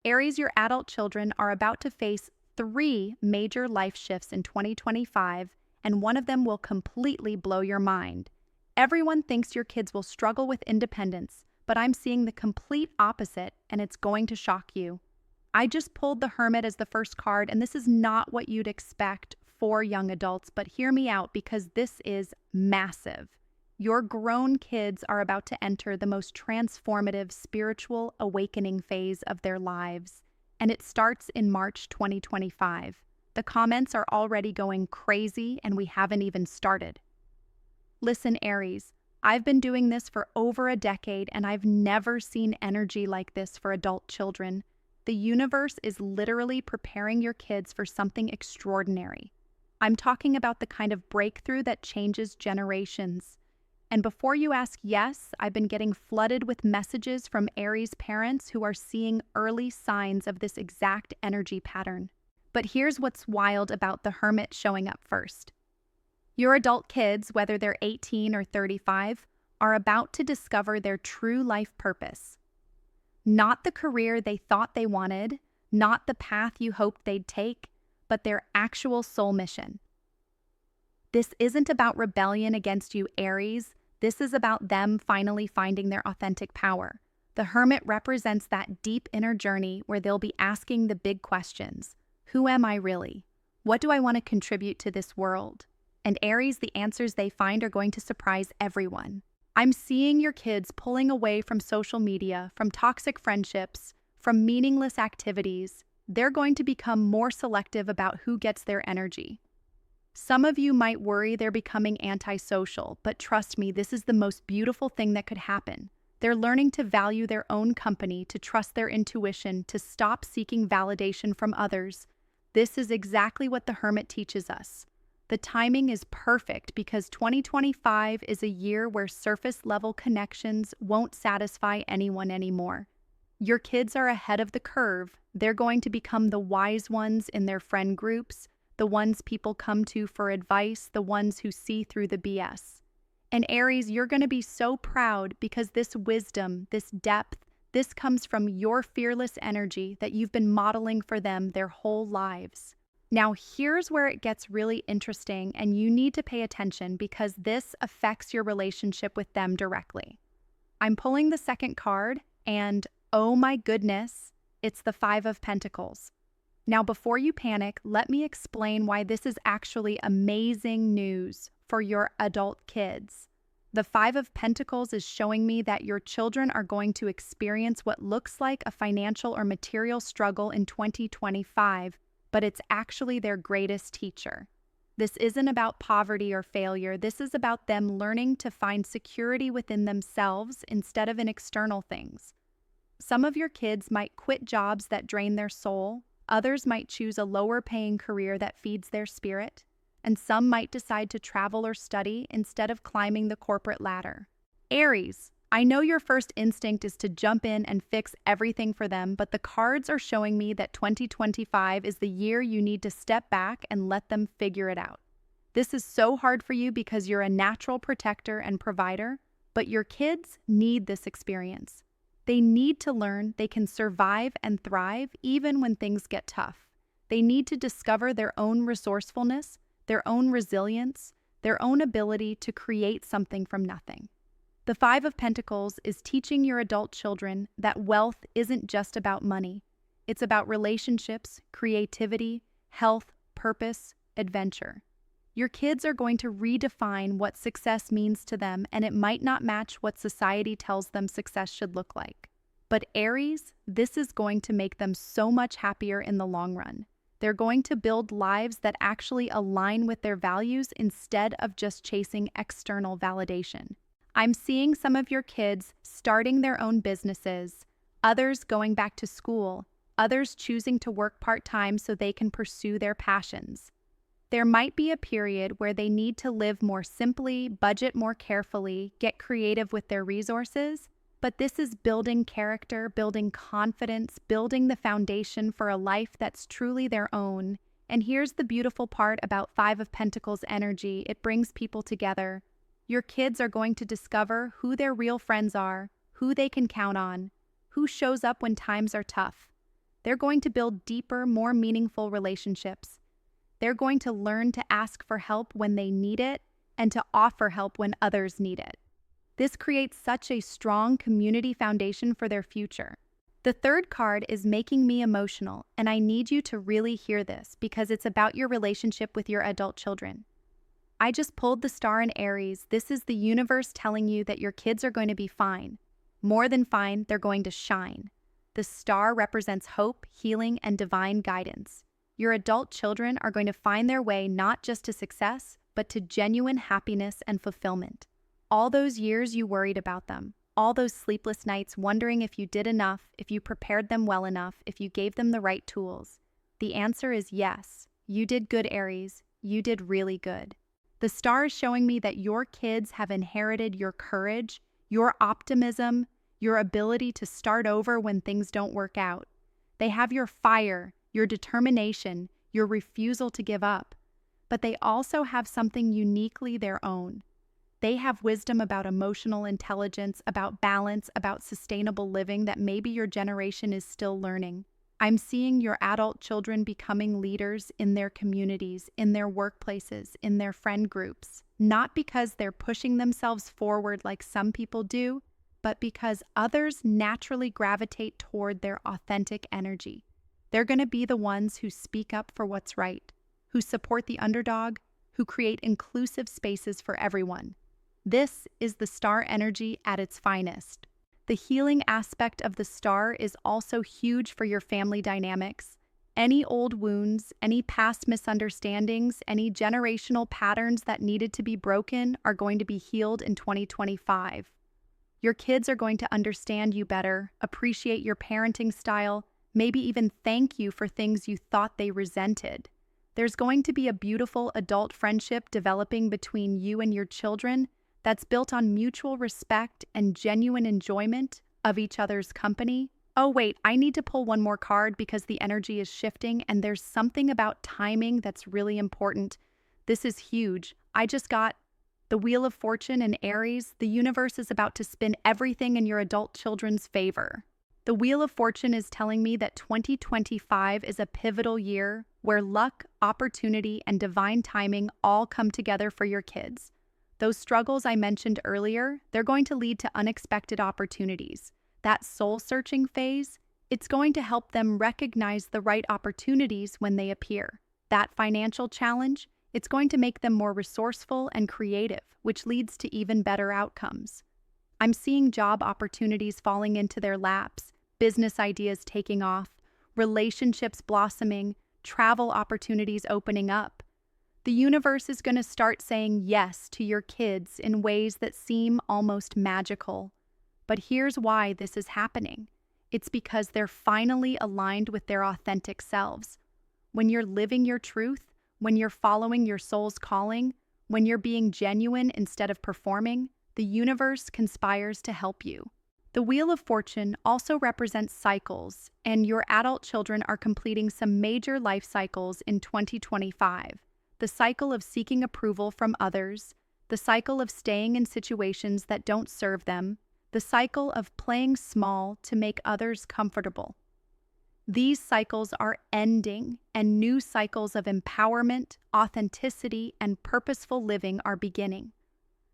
Aries, your adult children are about to face three major life shifts in 2025, and one of them will completely blow your mind. Everyone thinks your kids will struggle with independence, but I'm seeing the complete opposite, and it's going to shock you. I just pulled the Hermit as the first card, and this is not what you'd expect for young adults, but hear me out because this is massive. Your grown kids are about to enter the most transformative spiritual awakening phase of their lives, and it starts in March 2025. The comments are already going crazy, and we haven't even started. Listen, Aries, I've been doing this for over a decade, and I've never seen energy like this for adult children. The universe is literally preparing your kids for something extraordinary. I'm talking about the kind of breakthrough that changes generations. And before you ask, yes, I've been getting flooded with messages from Aries parents who are seeing early signs of this exact energy pattern. But here's what's wild about the Hermit showing up first. Your adult kids, whether they're 18 or 35, are about to discover their true life purpose. Not the career they thought they wanted, not the path you hoped they'd take, but their actual soul mission. This isn't about rebellion against you, Aries. This is about them finally finding their authentic power. The Hermit represents that deep inner journey where they'll be asking the big questions. Who am I really? What do I want to contribute to this world? And Aries, the answers they find are going to surprise everyone. I'm seeing your kids pulling away from social media, from toxic friendships, from meaningless activities. They're going to become more selective about who gets their energy. Some of you might worry they're becoming antisocial, but trust me, this is the most beautiful thing that could happen. They're learning to value their own company, to trust their intuition, to stop seeking validation from others. This is exactly what the Hermit teaches us. The timing is perfect because 2025 is a year where surface-level connections won't satisfy anyone anymore. Your kids are ahead of the curve. They're going to become the wise ones in their friend groups, the ones people come to for advice, the ones who see through the BS. And Aries, you're going to be so proud because this wisdom, this depth, this comes from your fearless energy that you've been modeling for them their whole lives. Now, here's where it gets really interesting, and you need to pay attention because this affects your relationship with them directly. I'm pulling the second card, and oh my goodness, it's the Five of Pentacles. Now, before you panic, let me explain why this is actually amazing news for your adult kids. The Five of Pentacles is showing me that your children are going to experience what looks like a financial or material struggle in 2025, but it's actually their greatest teacher. This isn't about poverty or failure. This is about them learning to find security within themselves instead of in external things. Some of your kids might quit jobs that drain their soul. Others might choose a lower-paying career that feeds their spirit, and some might decide to travel or study instead of climbing the corporate ladder. Aries, I know your first instinct is to jump in and fix everything for them, but the cards are showing me that 2025 is the year you need to step back and let them figure it out. This is so hard for you because you're a natural protector and provider, but your kids need this experience. They need to learn they can survive and thrive even when things get tough. They need to discover their own resourcefulness, their own resilience, their own ability to create something from nothing. The Five of Pentacles is teaching your adult children that wealth isn't just about money. It's about relationships, creativity, health, purpose, adventure. Your kids are going to redefine what success means to them, and it might not match what society tells them success should look like. But Aries, this is going to make them so much happier in the long run. They're going to build lives that actually align with their values instead of just chasing external validation. I'm seeing some of your kids starting their own businesses, others going back to school, others choosing to work part-time so they can pursue their passions. There might be a period where they need to live more simply, budget more carefully, get creative with their resources, but this is building character, building confidence, building the foundation for a life that's truly their own. And here's the beautiful part about Five of Pentacles energy. It brings people together. Your kids are going to discover who their real friends are, who they can count on, who shows up when times are tough. They're going to build deeper, more meaningful relationships. They're going to learn to ask for help when they need it and to offer help when others need it. This creates such a strong community foundation for their future. The third card is making me emotional, and I need you to really hear this because it's about your relationship with your adult children. I just pulled the star in Aries. This is the universe telling you that your kids are going to be fine. More than fine, they're going to shine. The star represents hope, healing, and divine guidance. Your adult children are going to find their way not just to success, but to genuine happiness and fulfillment. All those years you worried about them, all those sleepless nights wondering if you did enough, if you prepared them well enough, if you gave them the right tools. The answer is yes. You did good, Aries. You did really good. The star is showing me that your kids have inherited your courage, your optimism, your ability to start over when things don't work out. They have your fire, your determination, your refusal to give up. But they also have something uniquely their own. They have wisdom about emotional intelligence, about balance, about sustainable living that maybe your generation is still learning. I'm seeing your adult children becoming leaders in their communities, in their workplaces, in their friend groups, not because they're pushing themselves forward like some people do, but because others naturally gravitate toward their authentic energy. They're going to be the ones who speak up for what's right, who support the underdog, who create inclusive spaces for everyone. This is the star energy at its finest. The healing aspect of the star is also huge for your family dynamics. Any old wounds, any past misunderstandings, any generational patterns that needed to be broken are going to be healed in 2025. Your kids are going to understand you better, appreciate your parenting style, maybe even thank you for things you thought they resented. There's going to be a beautiful adult friendship developing between you and your children that's built on mutual respect and genuine enjoyment of each other's company. Oh wait, I need to pull one more card because the energy is shifting and there's something about timing that's really important. This is huge. I just got the Wheel of Fortune in Aries. The universe is about to spin everything in your adult children's favor. The Wheel of Fortune is telling me that 2025 is a pivotal year where luck, opportunity, and divine timing all come together for your kids. Those struggles I mentioned earlier, they're going to lead to unexpected opportunities. That soul-searching phase, it's going to help them recognize the right opportunities when they appear. That financial challenge, it's going to make them more resourceful and creative, which leads to even better outcomes. I'm seeing job opportunities falling into their laps, business ideas taking off, relationships blossoming, travel opportunities opening up. The universe is going to start saying yes to your kids in ways that seem almost magical. But here's why this is happening. It's because they're finally aligned with their authentic selves. When you're living your truth, when you're following your soul's calling, when you're being genuine instead of performing, the universe conspires to help you. The Wheel of Fortune also represents cycles, and your adult children are completing some major life cycles in 2025. The cycle of seeking approval from others, the cycle of staying in situations that don't serve them, the cycle of playing small to make others comfortable. These cycles are ending, and new cycles of empowerment, authenticity, and purposeful living are beginning.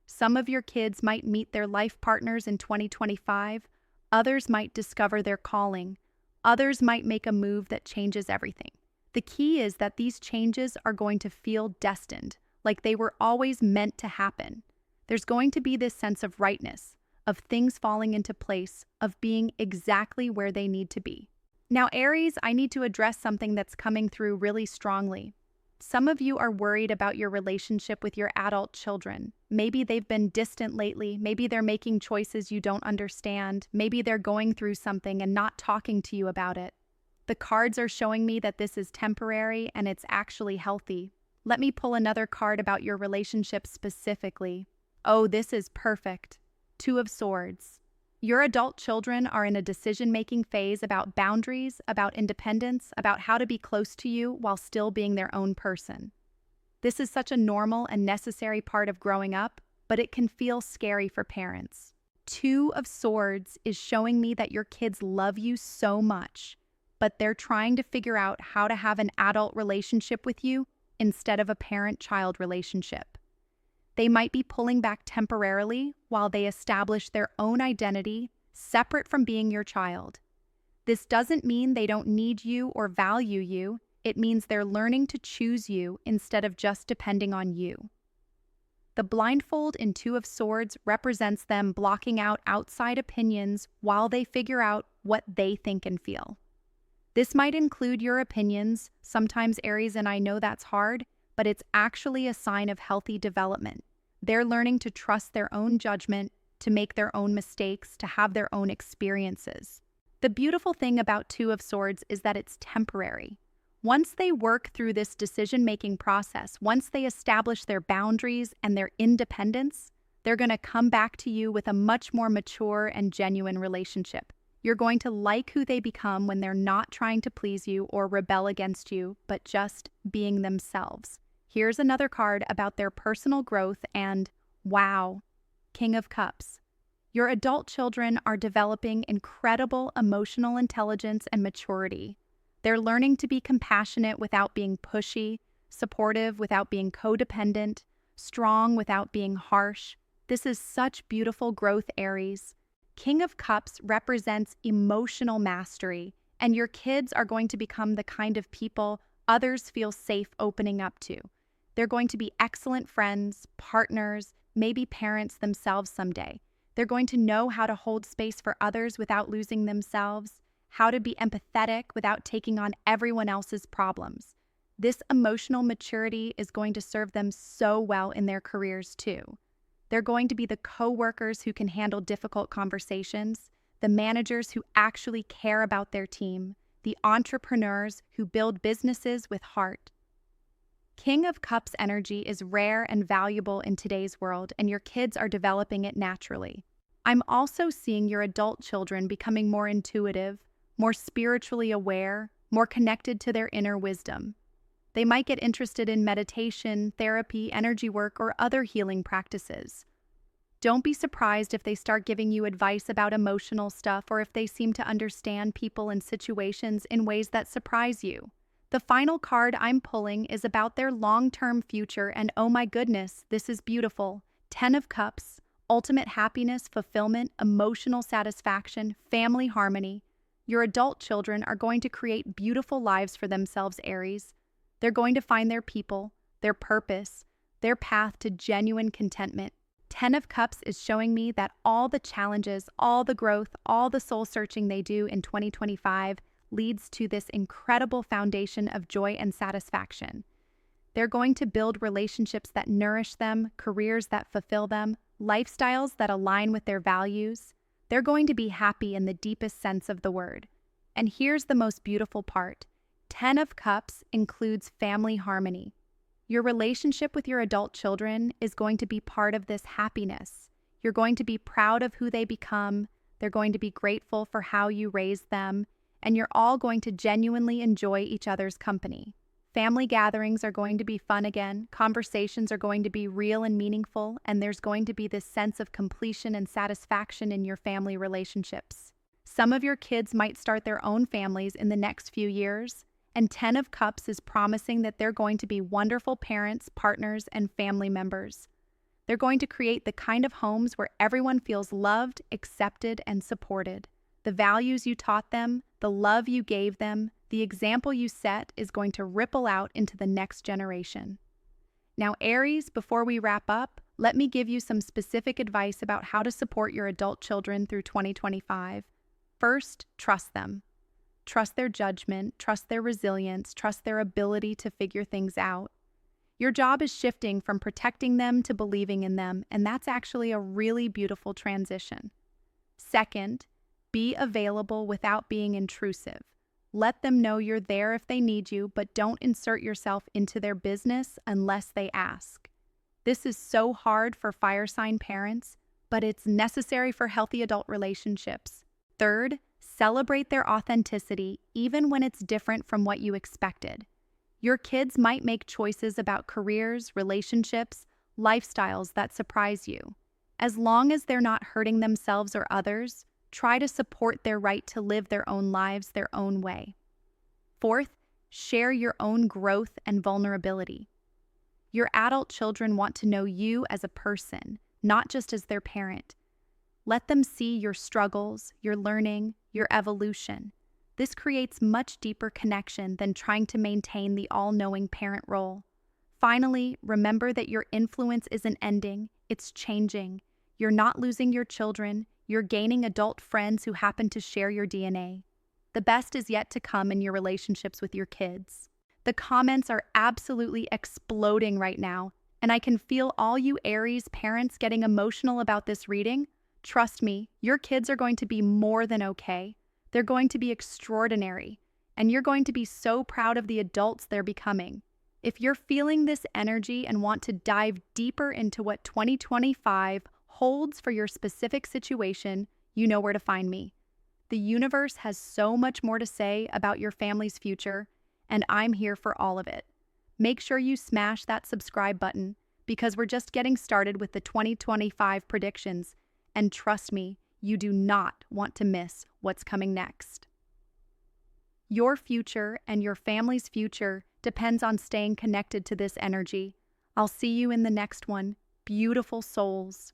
Some of your kids might meet their life partners in 2025, others might discover their calling, others might make a move that changes everything. The key is that these changes are going to feel destined, like they were always meant to happen. There's going to be this sense of rightness, of things falling into place, of being exactly where they need to be. Now, Aries, I need to address something that's coming through really strongly. Some of you are worried about your relationship with your adult children. Maybe they've been distant lately. Maybe they're making choices you don't understand. Maybe they're going through something and not talking to you about it. The cards are showing me that this is temporary and it's actually healthy. Let me pull another card about your relationship specifically. Oh, this is perfect. Two of Swords. Your adult children are in a decision-making phase about boundaries, about independence, about how to be close to you while still being their own person. This is such a normal and necessary part of growing up, but it can feel scary for parents. Two of Swords is showing me that your kids love you so much. but they're trying to figure out how to have an adult relationship with you instead of a parent-child relationship. They might be pulling back temporarily while they establish their own identity separate from being your child. This doesn't mean they don't need you or value you. It means they're learning to choose you instead of just depending on you. The blindfold in Two of Swords represents them blocking out outside opinions while they figure out what they think and feel. This might include your opinions. Sometimes, Aries, and I know that's hard, but it's actually a sign of healthy development. They're learning to trust their own judgment, to make their own mistakes, to have their own experiences. The beautiful thing about Two of Swords is that it's temporary. Once they work through this decision-making process, once they establish their boundaries and their independence, they're going to come back to you with a much more mature and genuine relationship. You're going to like who they become when they're not trying to please you or rebel against you, but just being themselves. Here's another card about their personal growth and, wow, King of Cups. Your adult children are developing incredible emotional intelligence and maturity. They're learning to be compassionate without being pushy, supportive without being codependent, strong without being harsh. This is such beautiful growth, Aries. King of Cups represents emotional mastery, and your kids are going to become the kind of people others feel safe opening up to. They're going to be excellent friends, partners, maybe parents themselves someday. They're going to know how to hold space for others without losing themselves, how to be empathetic without taking on everyone else's problems. This emotional maturity is going to serve them so well in their careers too. They're going to be the co-workers who can handle difficult conversations, the managers who actually care about their team, the entrepreneurs who build businesses with heart. King of Cups energy is rare and valuable in today's world, and your kids are developing it naturally. I'm also seeing your adult children becoming more intuitive, more spiritually aware, more connected to their inner wisdom. They might get interested in meditation, therapy, energy work, or other healing practices. Don't be surprised if they start giving you advice about emotional stuff or if they seem to understand people and situations in ways that surprise you. The final card I'm pulling is about their long-term future, and oh my goodness, this is beautiful. 10 of Cups, ultimate happiness, fulfillment, emotional satisfaction, family harmony. Your adult children are going to create beautiful lives for themselves, Aries. They're going to find their people, their purpose, their path to genuine contentment. 10 of Cups is showing me that all the challenges, all the growth, all the soul-searching they do in 2025 leads to this incredible foundation of joy and satisfaction. They're going to build relationships that nourish them, careers that fulfill them, lifestyles that align with their values. They're going to be happy in the deepest sense of the word. And here's the most beautiful part. 10 of Cups includes family harmony. Your relationship with your adult children is going to be part of this happiness. You're going to be proud of who they become. They're going to be grateful for how you raised them. And you're all going to genuinely enjoy each other's company. Family gatherings are going to be fun again. Conversations are going to be real and meaningful. And there's going to be this sense of completion and satisfaction in your family relationships. Some of your kids might start their own families in the next few years. And 10 of Cups is promising that they're going to be wonderful parents, partners, and family members. They're going to create the kind of homes where everyone feels loved, accepted, and supported. The values you taught them, the love you gave them, the example you set is going to ripple out into the next generation. Now, Aries, before we wrap up, let me give you some specific advice about how to support your adult children through 2025. First, trust them. Trust their judgment, trust their resilience, trust their ability to figure things out. Your job is shifting from protecting them to believing in them, and that's actually a really beautiful transition. Second, be available without being intrusive. Let them know you're there if they need you, but don't insert yourself into their business unless they ask. This is so hard for fire sign parents, but it's necessary for healthy adult relationships. Third, celebrate their authenticity even when it's different from what you expected. Your kids might make choices about careers, relationships, lifestyles that surprise you. As long as they're not hurting themselves or others, try to support their right to live their own lives their own way. Fourth, share your own growth and vulnerability. Your adult children want to know you as a person, not just as their parent. Let them see your struggles, your learning, your evolution. This creates much deeper connection than trying to maintain the all-knowing parent role. Finally, remember that your influence isn't ending, it's changing. You're not losing your children, you're gaining adult friends who happen to share your DNA. The best is yet to come in your relationships with your kids. The comments are absolutely exploding right now, and I can feel all you Aries parents getting emotional about this reading. Trust me, your kids are going to be more than okay. They're going to be extraordinary, and you're going to be so proud of the adults they're becoming. If you're feeling this energy and want to dive deeper into what 2025 holds for your specific situation, you know where to find me. The universe has so much more to say about your family's future, and I'm here for all of it. Make sure you smash that subscribe button because we're just getting started with the 2025 predictions, and trust me, you do not want to miss what's coming next. Your future and your family's future depends on staying connected to this energy. I'll see you in the next one, beautiful souls.